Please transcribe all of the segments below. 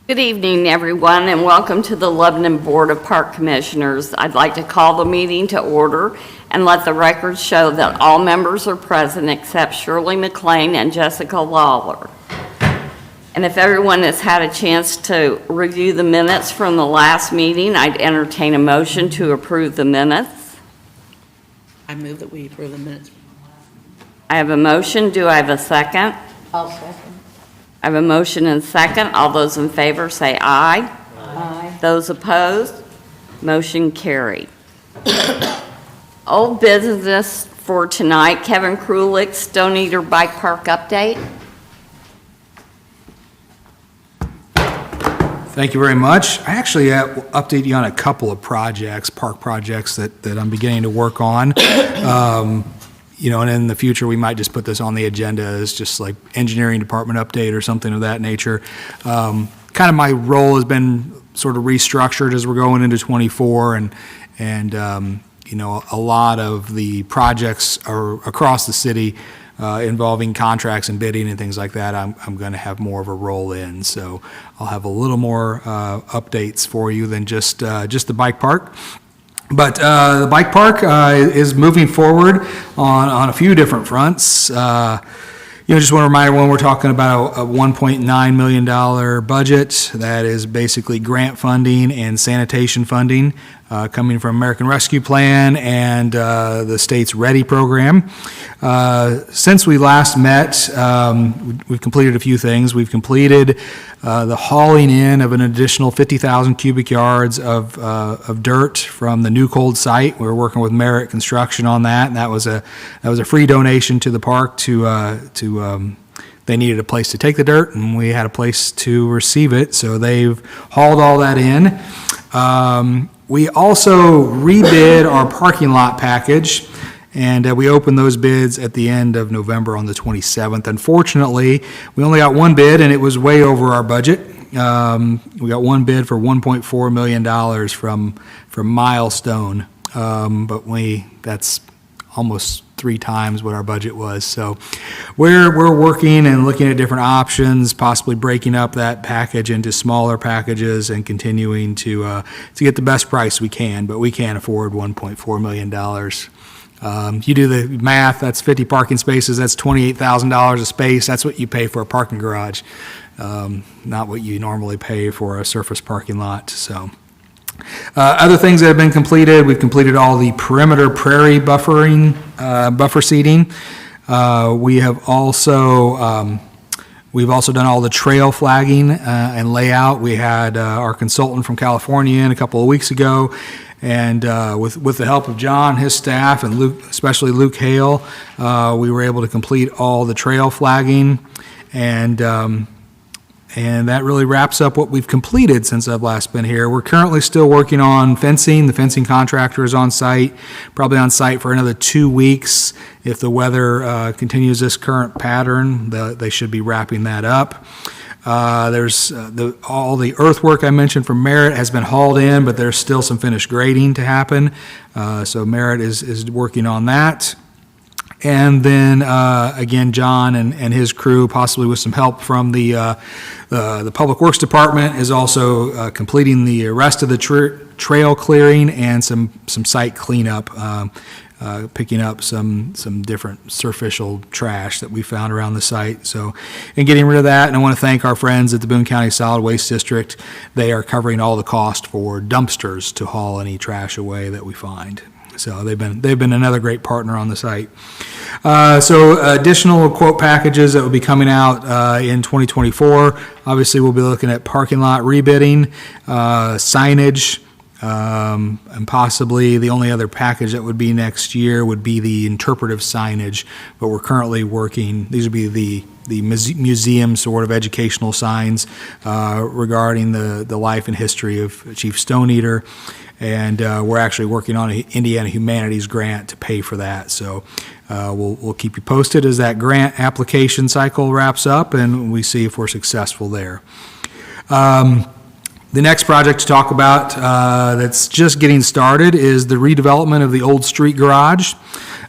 Good evening, everyone, and welcome to the Lebanon Board of Park Commissioners. I'd like to call the meeting to order and let the record show that all members are present except Shirley McLean and Jessica Lawler. And if everyone has had a chance to review the minutes from the last meeting, I'd entertain a motion to approve the minutes. I move that we approve the minutes. I have a motion. Do I have a second? I'll second. I have a motion and second. All those in favor say aye. Aye. Those opposed, motion carried. Old business for tonight, Kevin Krulik, Stone Eater Bike Park update. Thank you very much. I actually will update you on a couple of projects, park projects that I'm beginning to work on. And in the future, we might just put this on the agenda as just like engineering department update or something of that nature. Kind of my role has been sort of restructured as we're going into 24, and a lot of the projects are across the city involving contracts and bidding and things like that. I'm going to have more of a role in, so I'll have a little more updates for you than just the bike park. But the bike park is moving forward on a few different fronts. Just want to remind everyone we're talking about a $1.9 million budget. That is basically grant funding and sanitation funding coming from American Rescue Plan and the state's READY program. Since we last met, we've completed a few things. We've completed the hauling in of an additional 50,000 cubic yards of dirt from the New Cold site. We're working with Merit Construction on that, and that was a free donation to the park they needed a place to take the dirt, and we had a place to receive it, so they've hauled all that in. We also rebid our parking lot package, and we opened those bids at the end of November on the 27th. Unfortunately, we only got one bid, and it was way over our budget. We got one bid for $1.4 million from Milestone, but that's almost 3 times what our budget was. So we're working and looking at different options, possibly breaking up that package into smaller packages and continuing to get the best price we can, but we can't afford $1.4 million. You do the math, that's 50 parking spaces, that's $28,000 a space. That's what you pay for a parking garage, not what you normally pay for a surface parking lot. So other things that have been completed, we've completed all the perimeter prairie buffering, buffer seating. We've also done all the trail flagging and layout. We had our consultant from California in a couple of weeks ago, and with the help of John, his staff, and Luke, especially Luke Hale, we were able to complete all the trail flagging, and that really wraps up what we've completed since I've last been here. We're currently still working on fencing. The fencing contractor is on site, probably on site for another 2 weeks. If the weather continues this current pattern, they should be wrapping that up. There's all the earthwork I mentioned from Merit has been hauled in, but there's still some finished grading to happen. So Merit is working on that. And then, again, John and his crew, possibly with some help from the Public Works Department, is also completing the rest of the trail clearing and some site cleanup, picking up some different surficial trash that we found around the site. So, and getting rid of that. And I want to thank our friends at the Boone County Solid Waste District. They are covering all the cost for dumpsters to haul any trash away that we find. So they've been another great partner on the site. So additional quote packages that will be coming out in 2024. Obviously, we'll be looking at parking lot rebidding, signage, and possibly the only other package that would be next year would be the interpretive signage. But we're currently working. These would be the museum sort of educational signs regarding the life and history of Chief Stone Eater. And we're actually working on an Indiana Humanities grant to pay for that. So we'll keep you posted as that grant application cycle wraps up and we see if we're successful there. The next project to talk about that's just getting started is the redevelopment of the old street garage.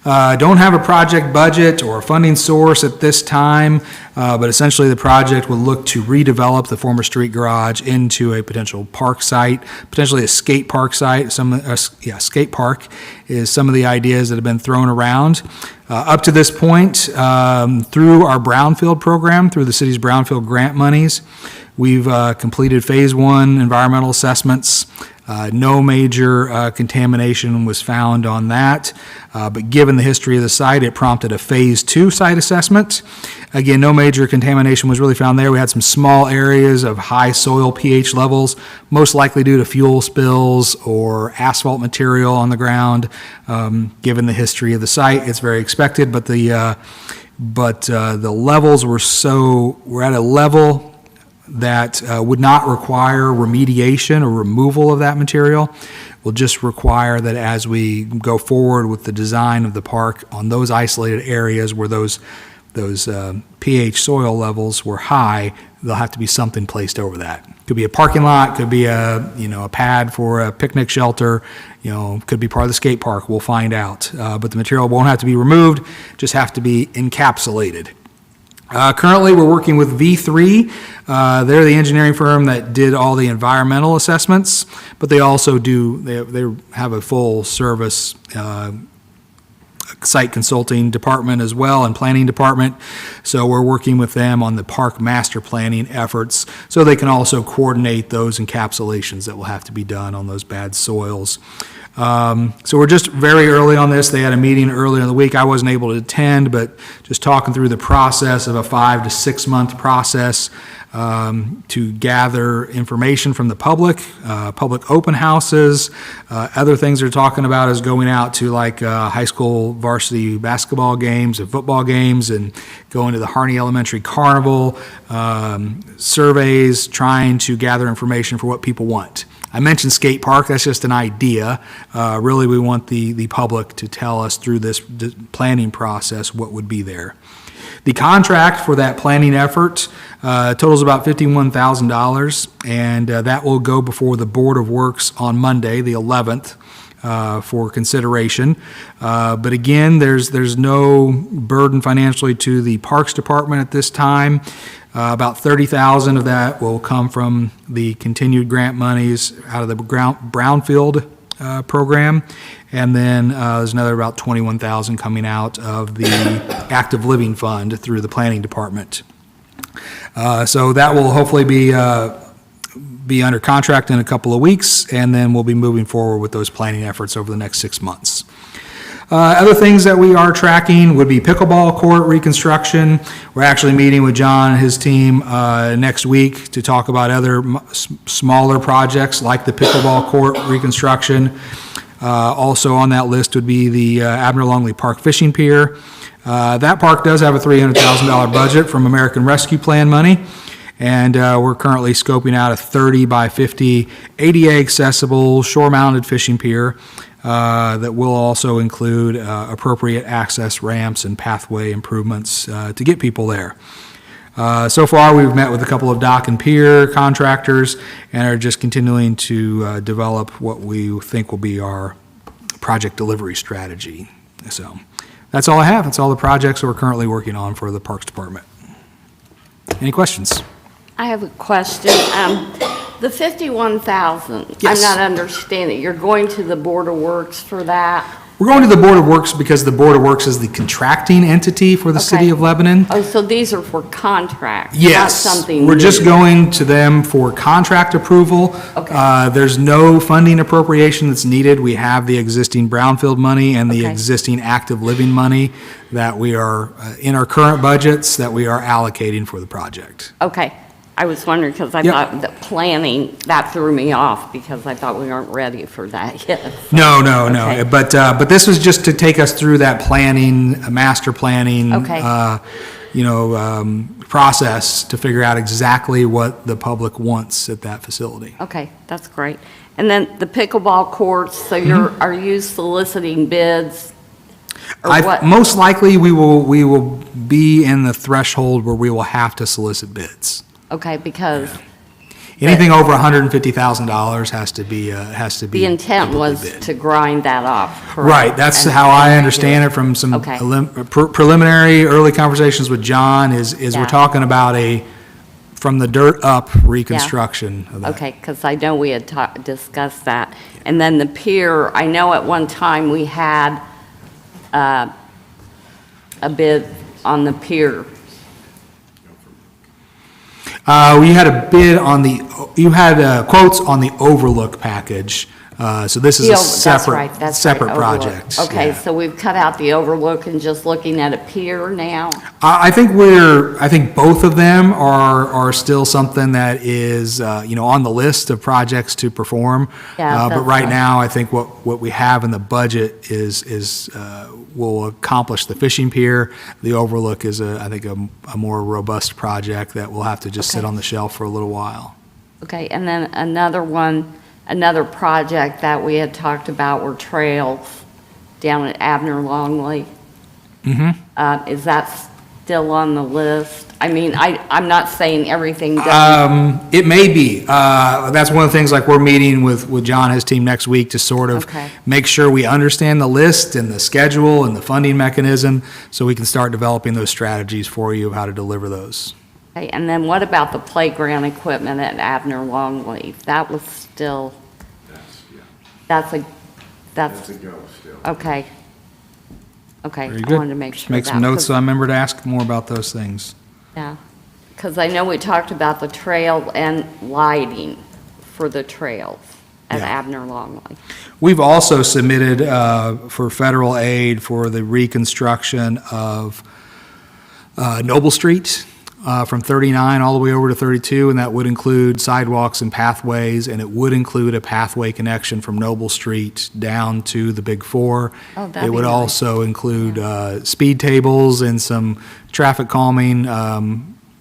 Don't have a project budget or a funding source at this time. But essentially, the project would look to redevelop the former street garage into a potential park site, potentially a skate park site. Skate park is some of the ideas that have been thrown around. Up to this point, through our brownfield program, through the city's brownfield grant monies, we've completed phase 1 environmental assessments. No major contamination was found on that, but given the history of the site, it prompted a phase 2 site assessment. Again, no major contamination was really found there. We had some small areas of high soil pH levels, most likely due to fuel spills or asphalt material on the ground. Given the history of the site, it's very expected, but the levels were at a level that would not require remediation or removal of that material. Will just require that as we go forward with the design of the park on those isolated areas where those pH soil levels were high, there'll have to be something placed over that. Could be a parking lot, could be a pad for a picnic shelter, could be part of the skate park. We'll find out. But the material won't have to be removed, just have to be encapsulated. Currently, we're working with V3. They're the engineering firm that did all the environmental assessments, but they also they have a full service site consulting department as well and planning department. So we're working with them on the park master planning efforts so they can also coordinate those encapsulations that will have to be done on those bad soils. So we're just very early on this. They had a meeting earlier in the week. I wasn't able to attend, but just talking through the process of a 5 to 6 month process to gather information from the public open houses. Other things they're talking about is going out to high school varsity basketball games and football games and going to the Harney Elementary Carnival, surveys, trying to gather information for what people want. I mentioned skate park, that's just an idea. Really, we want the public to tell us through this planning process what would be there. The contract for that planning effort totals about $51,000, and that will go before the Board of Works on Monday, the 11th, for consideration. But again, there's no burden financially to the Parks Department at this time. About $30,000 of that will come from the continued grant monies out of the brownfield program, and then there's another about $21,000 coming out of the active living fund through the planning department. So that will hopefully be under contract in a couple of weeks, and then we'll be moving forward with those planning efforts over the next 6 months. Other things that we are tracking would be pickleball court reconstruction. We're actually meeting with John and his team next week to talk about other smaller projects like the pickleball court reconstruction. Also on that list would be the Abner Longley Park Fishing Pier. That park does have a $300,000 budget from American Rescue Plan money, and we're currently scoping out a 30 by 50 ADA accessible shore-mounted fishing pier that will also include appropriate access ramps and pathway improvements to get people there. So far, we've met with a couple of dock and pier contractors and are just continuing to develop what we think will be our project delivery strategy. So that's all I have. That's all the projects that we're currently working on for the Parks Department. Any questions? I have a question. The 51,000, Yes. I'm not understanding. You're going to the Board of Works for that? We're going to the Board of Works because the Board of Works is the contracting entity for the City Okay. of Lebanon. Oh, so these are for contracts? Yes, Not something we're just new. going to them for contract approval. Okay. There's no funding appropriation that's needed. We have the existing brownfield money and the Okay. existing active living money that we are, in our current budgets, that we are allocating for the project. Okay. I was wondering because I Yep. thought that planning, that threw me off because I thought we aren't ready for that yet. No. Okay. But this was just to take us through that planning, master planning, Okay. process to figure out exactly what the public wants at that facility. Okay, that's great. And then the pickleball courts, so are you soliciting bids? Or what? Most likely, we will be in the threshold where we will have to solicit bids. Okay, because, Anything over $150,000 has to be, The intent publicly was bid. to grind that off, correct? Right, that's And- how I understand it from some Okay. preliminary, early conversations with John, is Yeah. we're talking about from the dirt up reconstruction of that. Okay, because I know we had discussed that. And then the pier, I know at one time we had a bid on the pier. We had a bid on you had quotes on the overlook package. So this is a That's right, separate overlook. project. Okay, yeah. so we've cut out the overlook and just looking at a pier now? I think both of them are still something that is, on the list of projects to perform. Yeah, But that's right fine. now, I think what we have in the budget is will accomplish the fishing pier. The overlook is I think a more robust project that will have to just sit Okay. on the shelf for a little while. Okay, and then another project that we had talked about were trails down at Abner Longley. Is that still on the list? I mean, I'm not saying everything done. It may be. That's one of the things, like, we're meeting with John and his team next week to sort of Okay. make sure we understand the list and the schedule and the funding mechanism, so we can start developing those strategies for you of how to deliver those. Okay, and then what about the playground equipment at Abner Longley? That was still, that's a That's a go still. okay. Okay, Very I good. wanted to make Just sure make that. some notes 'cause- so I remember to ask more about those things. Yeah, because I know we talked about the trail and lighting for the trails at Yeah. Abner Longley. We've also submitted for federal aid for the reconstruction of Noble Street from 39 all the way over to 32, and that would include sidewalks and pathways, and it would include a pathway connection from Noble Street down to the Big Four. Oh, that'd It be would nice. also include speed tables and some traffic calming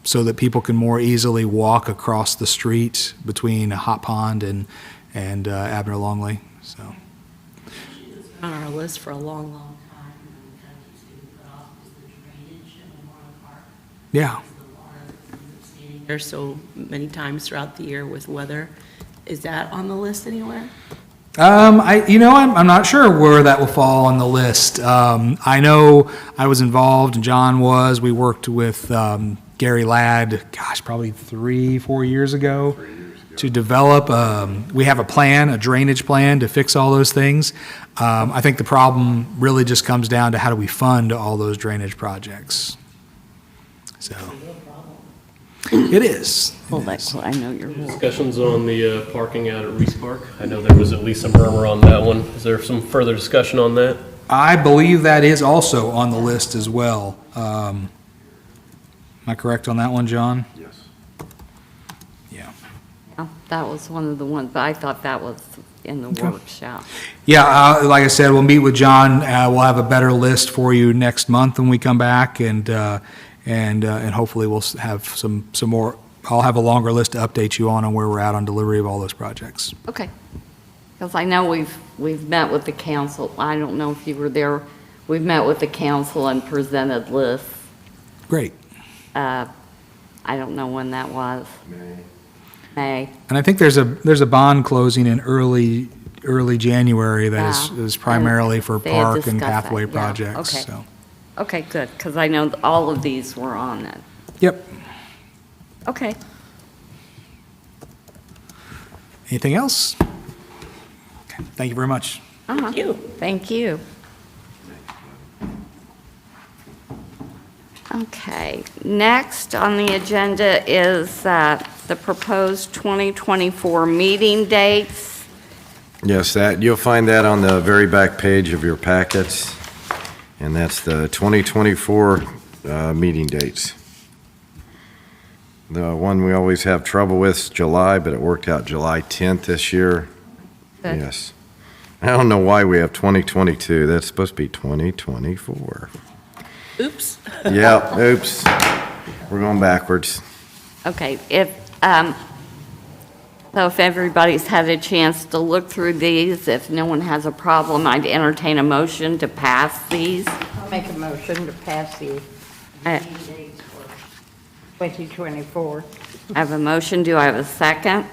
so that people can more easily walk across the street between Hot Pond and Abner Longley, so. On our list for a long, long time, and kind of keeps getting put off is the drainage at Memorial Park. Yeah. The water that ends up standing there so many times throughout the year with weather. Is that on the list anywhere? I'm not sure where that will fall on the list. I know I was involved, and John was. We worked with Gary Ladd, probably 3-4 years ago, to develop. We have a drainage plan to fix all those things. I think the problem really just comes down to how do we fund all those drainage projects. So it is. Well, that's, I know you're. Discussions on the parking out at Reese Park. I know there was at least some murmur on that one. Is there some further discussion on that? I believe that is also on the list as well. Am I correct on that one, John? Yes. Yeah. Oh, that was one of the ones, but I thought that was in the workshop. Yeah, like I said, we'll meet with John. We'll have a better list for you next month when we come back, and hopefully we'll have some more. I'll have a longer list to update you on where we're at on delivery of all those projects. Okay. Because I know we've met with the council. I don't know if you were there. We've met with the council and presented lists. Great. I don't know when that was. May. And I think there's a bond closing in early January that Yeah. is primarily for They had park and discussed that, pathway yeah. projects. Okay. So, Okay, good, because I know all of these were on it. yep. Okay. Anything else? Okay. Thank you very much. Thank you. Thank you. Okay, next on the agenda is the proposed 2024 meeting dates. Yes, you'll find that on the very back page of your packets, and that's the 2024 meeting dates. The one we always have trouble with is July, but it worked out July 10th this year. Good. Yes. I don't know why we have 2022. That's supposed to be 2024. Oops. Yeah, oops. We're going backwards. Okay, so if everybody's had a chance to look through these, if no one has a problem, I'd entertain a motion to pass these. I'll make a motion to pass the Uh, meeting dates for 2024. I have a motion. Do I have a second?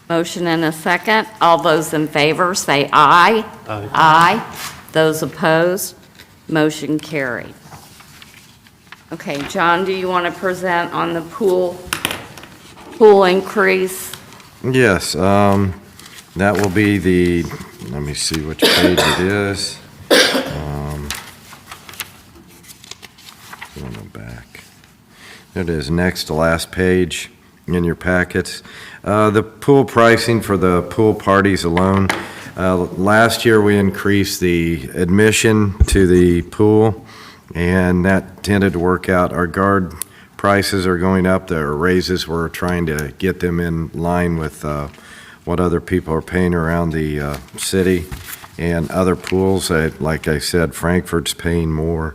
Motion and a second. All those in favor say aye. Aye. Aye. Those opposed, motion carried. Okay, John, do you want to present on the pool increase? Yes, that will be the, let me see which page it is. On the back. It is next to last page in your packets. The pool pricing for the pool parties alone. Last year, we increased the admission to the pool, and that tended to work out. Our guard prices are going up. The raises, we're trying to get them in line with what other people are paying around the city. And other pools, like I said, Frankfurt's paying more.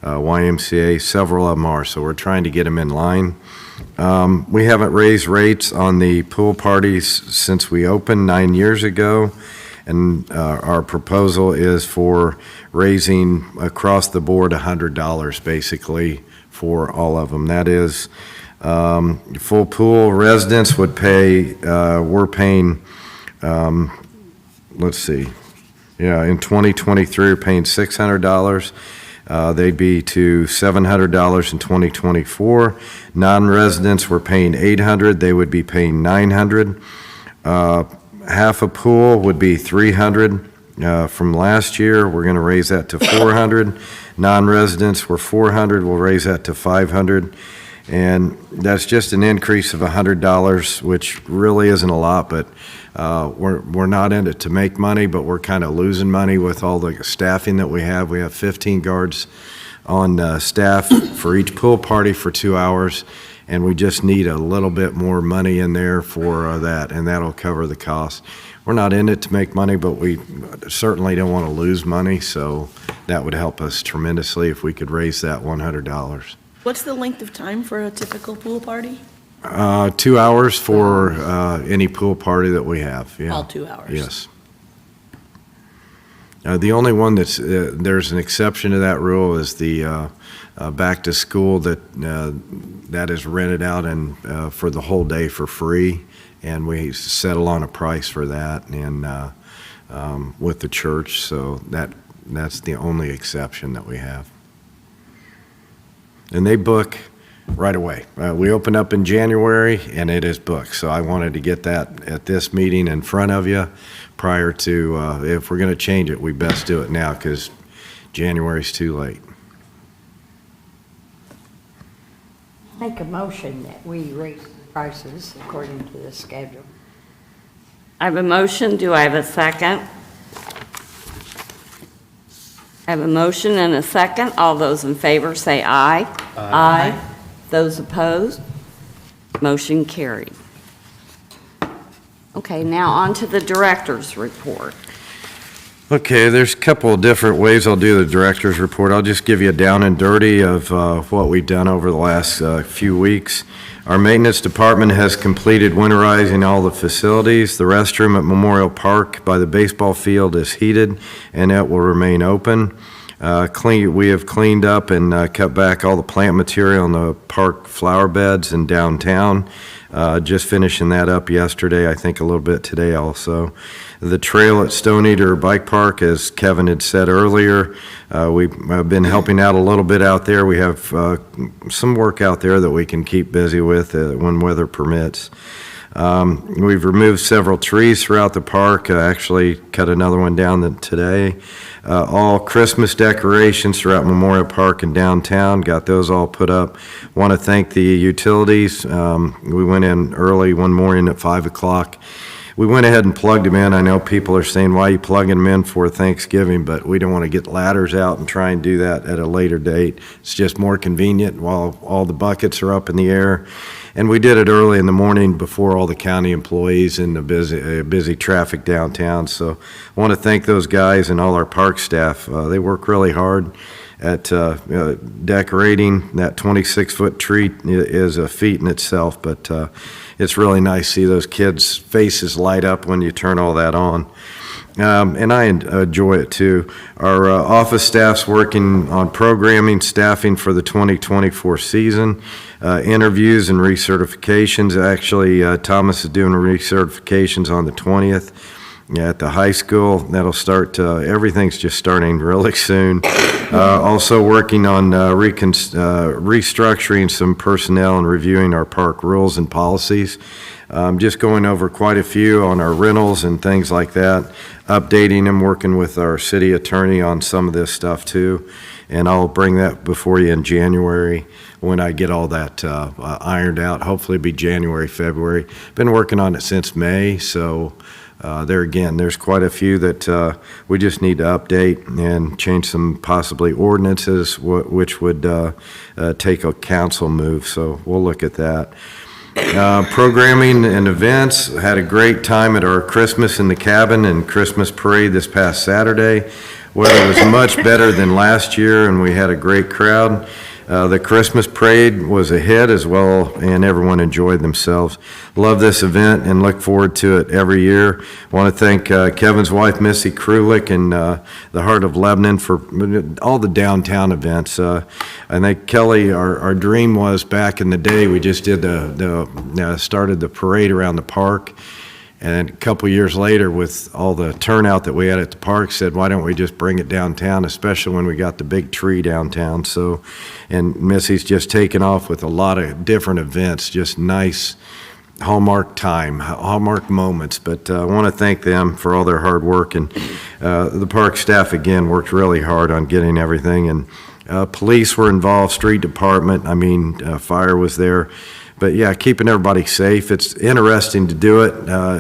YMCA, several of them are, so we're trying to get them in line. We haven't raised rates on the pool parties since we opened 9 years ago, and our proposal is for raising across the board $100 basically for all of them. That is, full pool residents would pay, we're paying, let's see, yeah, in 2023, we're paying $600. They'd be to $700 in 2024. Non-residents were paying $800. They would be paying $900. Half a pool would be $300 from last year. We're going to raise that to $400. Non-residents were $400. We'll raise that to $500. And that's just an increase of $100, which really isn't a lot, but we're not in it to make money, but we're kind of losing money with all the staffing that we have. We have 15 guards on staff for each pool party for 2 hours, and we just need a little bit more money in there for that, and that'll cover the cost. We're not in it to make money, but we certainly don't want to lose money, so that would help us tremendously if we could raise that $100. What's the length of time for a typical pool party? 2 hours for any pool party that we have, yeah. All 2 hours? Yes. The only one that's, there's an exception to that rule is the back to school that is rented out and for the whole day for free, and we settle on a price for that and with the church, so that's the only exception that we have. And they book right away. We open up in January, and it is booked. So I wanted to get that at this meeting in front of you prior to, if we're going to change it, we best do it now because January's too late. Make a motion that we raise the prices according to the schedule. I have a motion. Do I have a second? I have a motion and a second. All those in favor say aye. Aye. Those opposed? Motion carried. Okay, now on to the director's report. Okay, there's a couple of different ways I'll do the director's report. I'll just give you a down and dirty of what we've done over the last few weeks. Our maintenance department has completed winterizing all the facilities. The restroom at Memorial Park by the baseball field is heated, and it will remain open. We have cleaned up and cut back all the plant material in the park flower beds in downtown. Just finishing that up yesterday, I think a little bit today also. The trail at Stone Eater Bike Park, as Kevin had said earlier, we've been helping out a little bit out there. We have some work out there that we can keep busy with when weather permits. We've removed several trees throughout the park, actually cut another one down today. All Christmas decorations throughout Memorial Park and downtown, got those all put up. Want to thank the utilities. We went in early one morning at 5 o'clock. We went ahead and plugged them in. I know people are saying, why are you plugging them in for Thanksgiving? But we don't want to get ladders out and try and do that at a later date. It's just more convenient while all the buckets are up in the air. And we did it early in the morning before all the county employees and the busy traffic downtown. So I want to thank those guys and all our park staff. They work really hard at decorating. That 26-foot tree is a feat in itself, but it's really nice to see those kids' faces light up when you turn all that on. and I enjoy it too. Our office staff's working on programming, staffing for the 2024 season, interviews and recertifications. Actually, Thomas is doing recertifications on the 20th at the high school. That'll start, everything's just starting really soon. Also working on restructuring some personnel and reviewing our park rules and policies. Just going over quite a few on our rentals and things like that, updating them, working with our city attorney on some of this stuff too. And I'll bring that before you in January when I get all that ironed out. Hopefully it'll be January, February. Been working on it since May, so there again, there's quite a few that we just need to update and change some possibly ordinances, which would take a council move, so we'll look at that. Programming and events, had a great time at our Christmas in the Cabin and Christmas parade this past Saturday. Weather was much better than last year, and we had a great crowd. The Christmas parade was a hit as well, and everyone enjoyed themselves. Love this event and look forward to it every year. Want to thank Kevin's wife, Missy Krulik, and the Heart of Lebanon for all the downtown events. I think Kelly, our dream was back in the day, we just did started the parade around the park. And a couple years later, with all the turnout that we had at the park, said, why don't we just bring it downtown, especially when we got the big tree downtown. So, and Missy's just taken off with a lot of different events, just nice Hallmark time, Hallmark moments. But I want to thank them for all their hard work. And the park staff, again, worked really hard on getting everything. And police were involved, street department, fire was there. But yeah, keeping everybody safe. It's interesting to do it.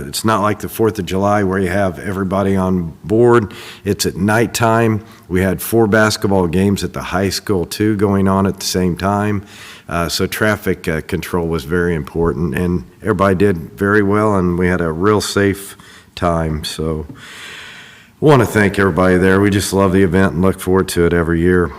It's not like the 4th of July where you have everybody on board. It's at nighttime. We had 4 basketball games at the high school too going on at the same time. So traffic control was very important, and everybody did very well, and we had a real safe time. So I want to thank everybody there. We just love the event and look forward to it every year.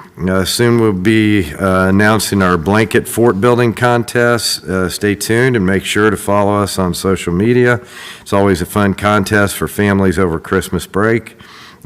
Soon we'll be announcing our blanket fort building contest. Stay tuned and make sure to follow us on social media. It's always a fun contest for families over Christmas break.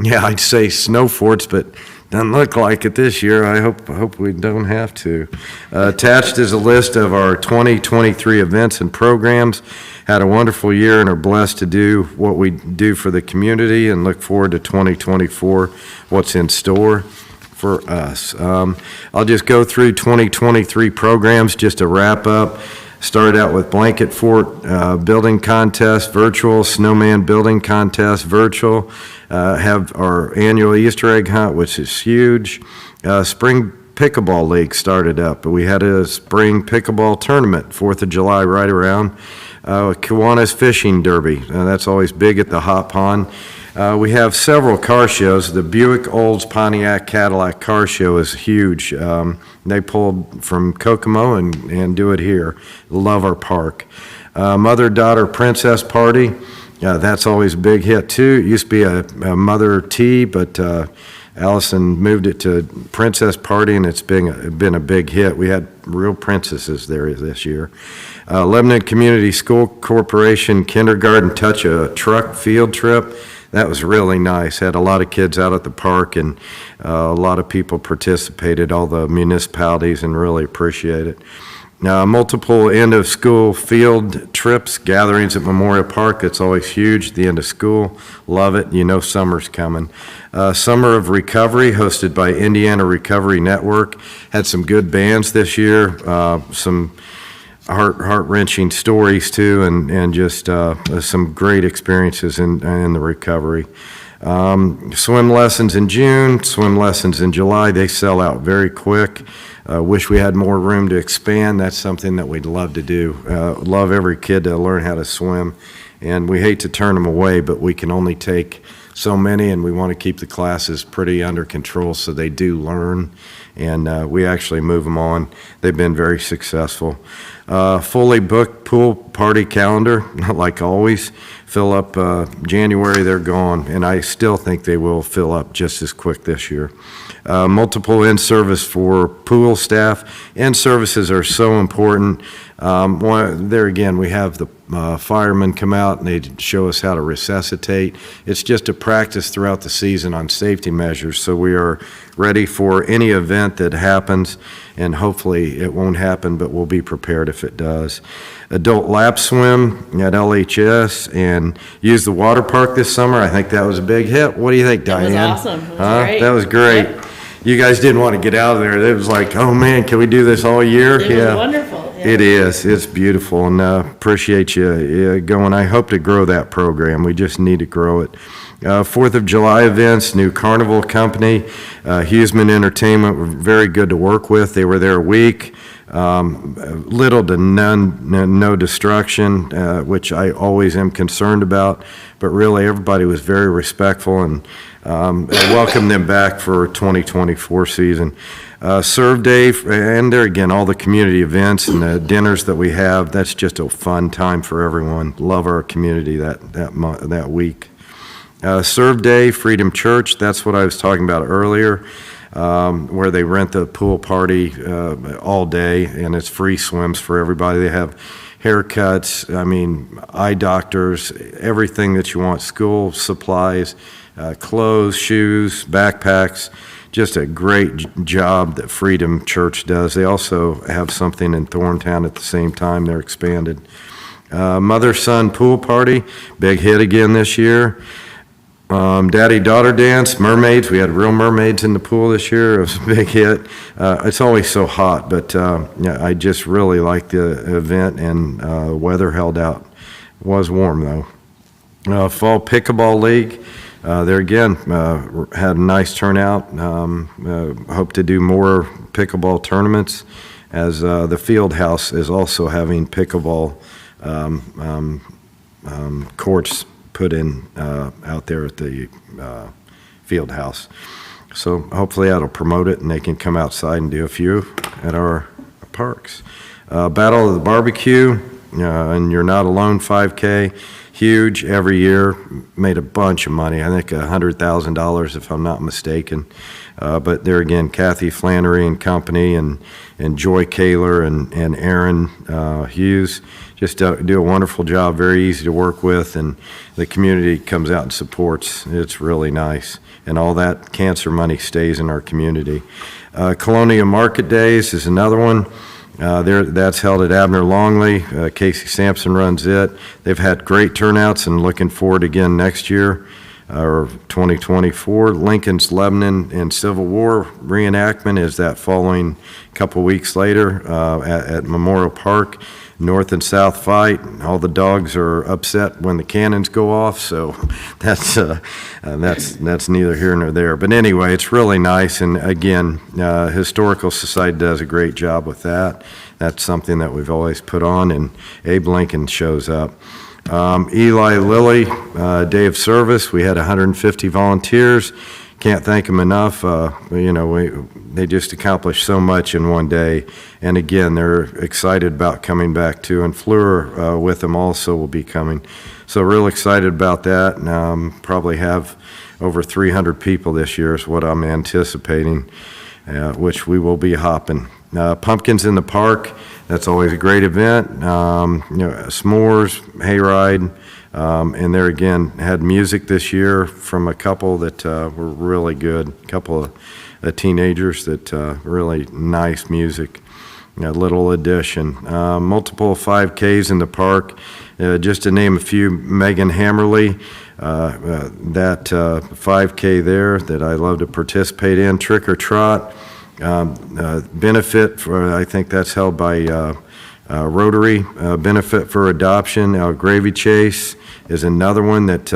Yeah, I'd say snow forts, but doesn't look like it this year. I hope we don't have to. Attached is a list of our 2023 events and programs. Had a wonderful year and are blessed to do what we do for the community and look forward to 2024, what's in store for us. I'll just go through 2023 programs just to wrap up. Started out with blanket fort building contest, virtual, snowman building contest, virtual. Have our annual Easter egg hunt, which is huge. Spring pickleball league started up. We had a spring pickleball tournament, 4th of July right around. Kiwanis Fishing Derby, that's always big at the Hot Pond. We have several car shows. The Buick Olds Pontiac Cadillac car show is huge. They pulled from Kokomo and do it here. Love our park. Mother-daughter princess party, that's always a big hit too. It used to be a mother tea, but Allison moved it to princess party, and it's been a big hit. We had real princesses there this year. Lebanon Community School Corporation Kindergarten Touch a Truck field trip. That was really nice. Had a lot of kids out at the park, and a lot of people participated, all the municipalities, and really appreciate it. Multiple end-of-school field trips, gatherings at Memorial Park. That's always huge, the end of school. Love it. You know summer's coming. Summer of Recovery, hosted by Indiana Recovery Network. Had some good bands this year, some heart-wrenching stories too, and just some great experiences in the recovery. Swim lessons in June, swim lessons in July. They sell out very quick. Wish we had more room to expand. That's something that we'd love to do. Love every kid to learn how to swim, and we hate to turn them away, but we can only take so many, and we want to keep the classes pretty under control so they do learn, and we actually move them on. They've been very successful. Fully booked pool party calendar, like always. Fill up January, they're gone, and I still think they will fill up just as quick this year. Multiple in-service for pool staff. In-services are so important. There again, we have the firemen come out and they show us how to resuscitate. It's just a practice throughout the season on safety measures, so we are ready for any event that happens, and hopefully it won't happen, but we'll be prepared if it does. Adult lap swim at LHS and use the water park this summer. I think that was a big hit. What do you think, Diane? That was awesome. It was Huh? great. That was great. Yep. You guys didn't want to get out of there. It was like, oh man, can we do this all year? It was wonderful. Yeah. It is. It's beautiful, and appreciate you going. I hope to grow that program. We just need to grow it. 4th of July events, new carnival company, Huseman Entertainment were very good to work with. They were there a week. Little to no destruction, which I always am concerned about, but really everybody was very respectful, and I welcome them back for 2024 season. Serve Day, and there again, all the community events and the dinners that we have, that's just a fun time for everyone. Love our community that week. Serve Day, Freedom Church, that's what I was talking about earlier, where they rent the pool party all day, and it's free swims for everybody. They have haircuts, eye doctors, everything that you want, school supplies, clothes, shoes, backpacks. Just a great job that Freedom Church does. They also have something in Thorntown at the same time. They're expanded. Mother-son pool party, big hit again this year. Daddy-daughter dance, mermaids. We had real mermaids in the pool this year. It was a big hit. It's always so hot, but yeah, I just really liked the event, and the weather held out. It was warm, though. Fall Pickleball League. There again, had a nice turnout. Hope to do more pickleball tournaments, as the field house is also having pickleball courts put in out there at the field house. So hopefully that'll promote it, and they can come outside and do a few at our parks. Battle of the Barbecue, and You're Not Alone 5K. Huge every year, made a bunch of money. I think $100,000 if I'm not mistaken. But there again, Kathy Flannery and company, and Joy Kaler and Aaron Hughes just do a wonderful job. Very easy to work with, and the community comes out and supports. It's really nice, and all that cancer money stays in our community. Colonial Market Days is another one. That's held at Abner Longley. Casey Sampson runs it. They've had great turnouts, and looking forward again next year, or 2024. Lincoln's Lebanon and Civil War reenactment is that following couple weeks later at Memorial Park. North and South fight. All the dogs are upset when the cannons go off, so that's neither here nor there. But anyway, it's really nice, and again, Historical Society does a great job with that. That's something that we've always put on, and Abe Lincoln shows up. Eli Lilly, Day of Service. We had 150 volunteers. Can't thank them enough. They just accomplished so much in one day. And again, they're excited about coming back too. And Fleur with them also will be coming. So real excited about that. Probably have over 300 people this year is what I'm anticipating, which we will be hopping. Pumpkins in the Park, that's always a great event. S'mores, hayride. And there again, had music this year from a couple that were really good, a couple of teenagers that really nice music, a little addition. Multiple 5Ks in the park, just to name a few, Megan Hammerly, that 5K there that I love to participate in, Trick or Trot, benefit for, I think that's held by Rotary, benefit for adoption. Gravy Chase is another one that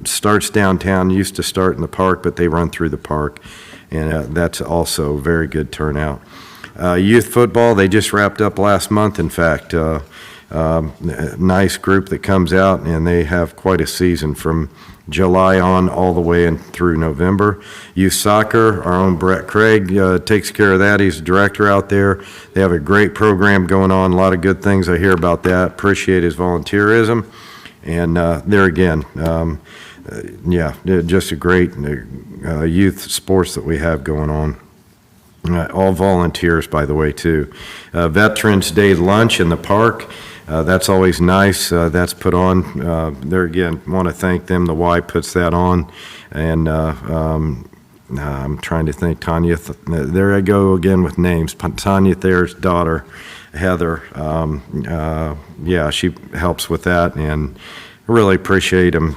starts downtown, used to start in the park, but they run through the park, and that's also very good turnout. Youth football, they just wrapped up last month, in fact. nice group that comes out, and they have quite a season from July on all the way in through November. Youth soccer, our own Brett Craig takes care of that. He's the director out there. They have a great program going on, a lot of good things I hear about that. Appreciate his volunteerism. And there again, yeah, just a great youth sports that we have going on. All volunteers, by the way, too. Veterans Day lunch in the park. That's always nice. That's put on. There again, want to thank them. The Y puts that on. And I'm trying to think, Tanya, there I go again with names. Tanya Thayer's daughter, Heather. Yeah, she helps with that. And really appreciate them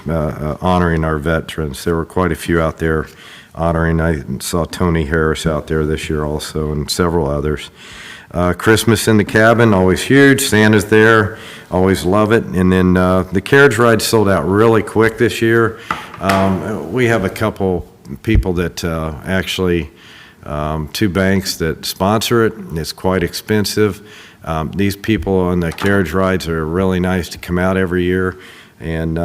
honoring our veterans. There were quite a few out there honoring. I saw Tony Harris out there this year also, and several others. Christmas in the cabin, always huge. Santa's there, always love it. And then the carriage ride sold out really quick this year. We have a couple people that actually, two banks that sponsor it. It's quite expensive. These people on the carriage rides are really nice to come out every year. And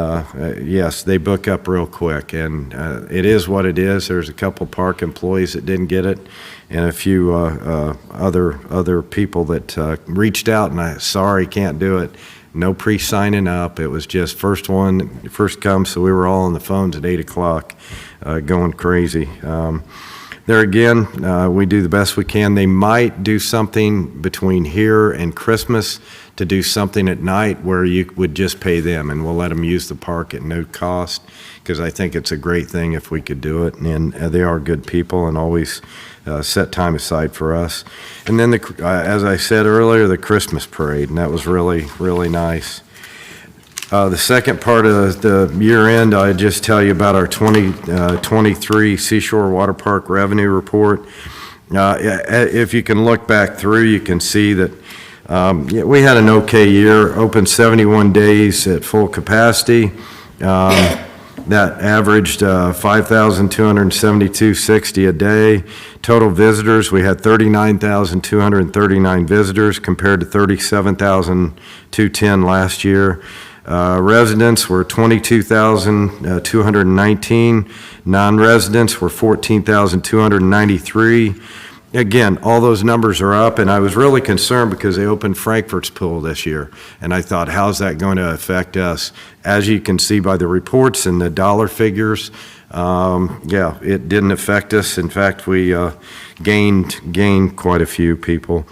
yes, they book up real quick, and it is what it is. There's a couple park employees that didn't get it, and a few other people that reached out, and sorry, can't do it. No pre-signing up. It was just first come, so we were all on the phones at 8 o'clock going crazy. There again, we do the best we can. They might do something between here and Christmas to do something at night where you would just pay them, and we'll let them use the park at no cost, because I think it's a great thing if we could do it. And they are good people and always set time aside for us. And then, as I said earlier, the Christmas parade, and that was really, really nice. The second part of the year end, I just tell you about our 2023 Seashore Water Park revenue report. If you can look back through, you can see that yeah, we had an okay year, opened 71 days at full capacity. That averaged 5,272.60 a day. Total visitors, we had 39,239 visitors compared to 37,210 last year. Residents were 22,219. Non-residents were 14,293. Again, all those numbers are up, and I was really concerned because they opened Frankfurt's pool this year, and I thought, how's that going to affect us? As you can see by the reports and the dollar figures, yeah, it didn't affect us. In fact, we gained quite a few people.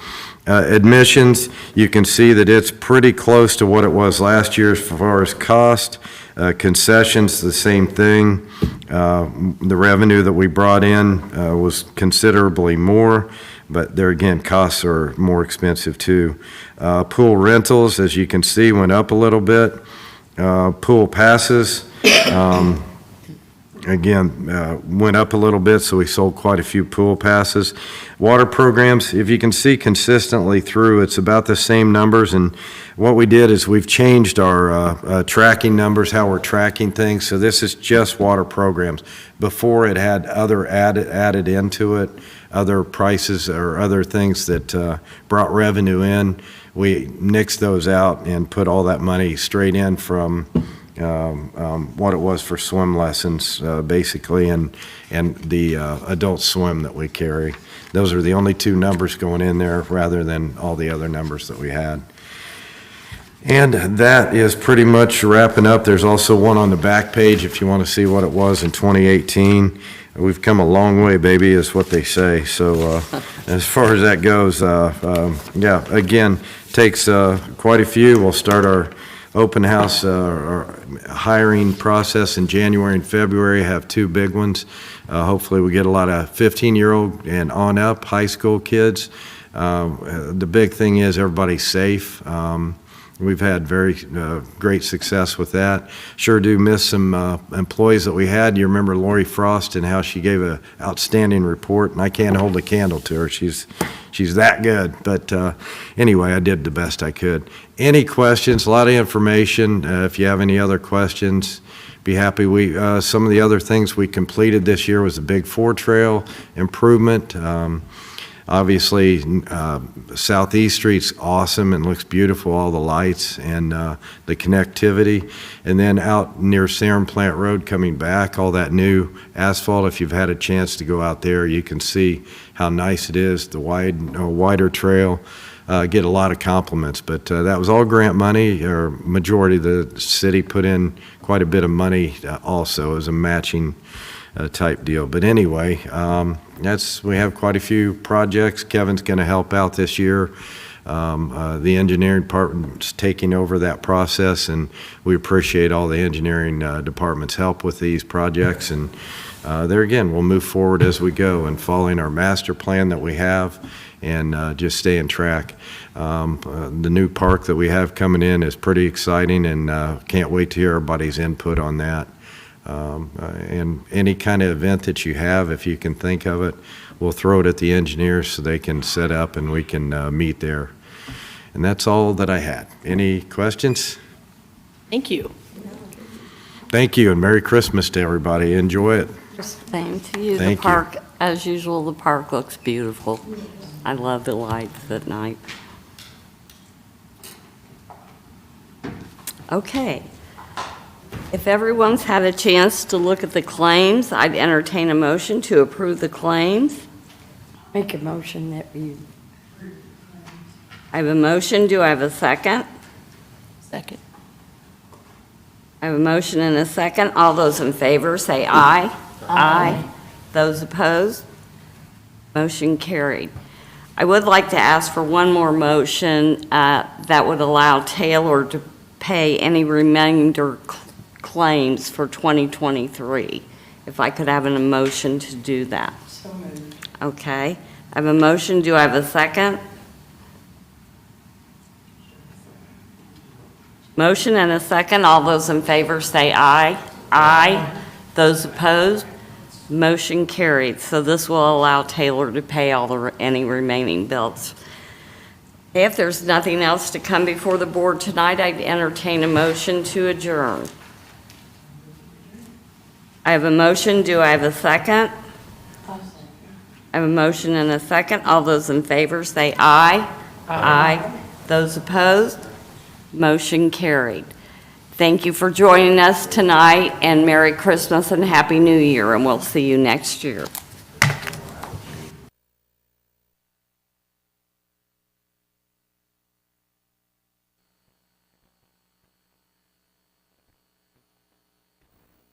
Admissions, you can see that it's pretty close to what it was last year as far as cost. Concessions, the same thing. The revenue that we brought in was considerably more, but there again, costs are more expensive too. Pool rentals, as you can see, went up a little bit. Pool passes, again, went up a little bit, so we sold quite a few pool passes. Water programs, if you can see consistently through, it's about the same numbers, and what we did is we've changed our tracking numbers, how we're tracking things, so this is just water programs. Before, it had other added into it, other prices or other things that brought revenue in. We nixed those out and put all that money straight in from what it was for swim lessons, basically, and the adult swim that we carry. Those are the only two numbers going in there rather than all the other numbers that we had. And that is pretty much wrapping up. There's also one on the back page if you want to see what it was in 2018. We've come a long way, baby, is what they say. So as far as that goes, yeah, again, takes quite a few. We'll start our open house hiring process in January and February, have two big ones. Hopefully we get a lot of 15-year-old and on up high school kids. The big thing is everybody's safe. We've had very great success with that. Sure do miss some employees that we had. You remember Lori Frost and how she gave an outstanding report, and I can't hold a candle to her. She's that good. But anyway, I did the best I could. Any questions? A lot of information. If you have any other questions, be happy. Some of the other things we completed this year was the Big Four Trail improvement. Obviously, Southeast Street's awesome and looks beautiful, all the lights and the connectivity. And then out near Salem Plant Road coming back, all that new asphalt, if you've had a chance to go out there, you can see how nice it is, the wider trail. Get a lot of compliments, but that was all grant money, or majority of the city put in quite a bit of money also as a matching type deal. But anyway, we have quite a few projects. Kevin's going to help out this year. The engineering department's taking over that process, and we appreciate all the engineering department's help with these projects. And there again, we'll move forward as we go and following our master plan that we have, and just staying track. The new park that we have coming in is pretty exciting, and can't wait to hear everybody's input on that. And any kind of event that you have, if you can think of it, we'll throw it at the engineers so they can set up and we can meet there. And that's all that I had. Any questions? Thank you. Thank you, and Merry Christmas to everybody. Enjoy it. Same to you. Thank The you. park, as usual, the park looks beautiful. I love the lights at night. Okay. If everyone's had a chance to look at the claims, I'd entertain a motion to approve the claims. Make a motion that we, I have a motion. Do I have a second? Second. I have a motion and a second. All those in favor, say aye. Aye. Those opposed? Motion carried. I would like to ask for one more motion that would allow Taylor to pay any remainder claims for 2023. If I could have an motion to do that. so moved. Okay. I have a motion. Do I have a second? Motion and a second. All those in favor say aye. Aye. Those opposed? Motion carried. So this will allow Taylor to pay any remaining bills. If there's nothing else to come before the board tonight, I'd entertain a motion to adjourn. I have a motion. Do I have a second? I have a motion and a second. All those in favor say aye. Aye. Those opposed? Motion carried. Thank you for joining us tonight, and Merry Christmas and Happy New Year, and we'll see you next year.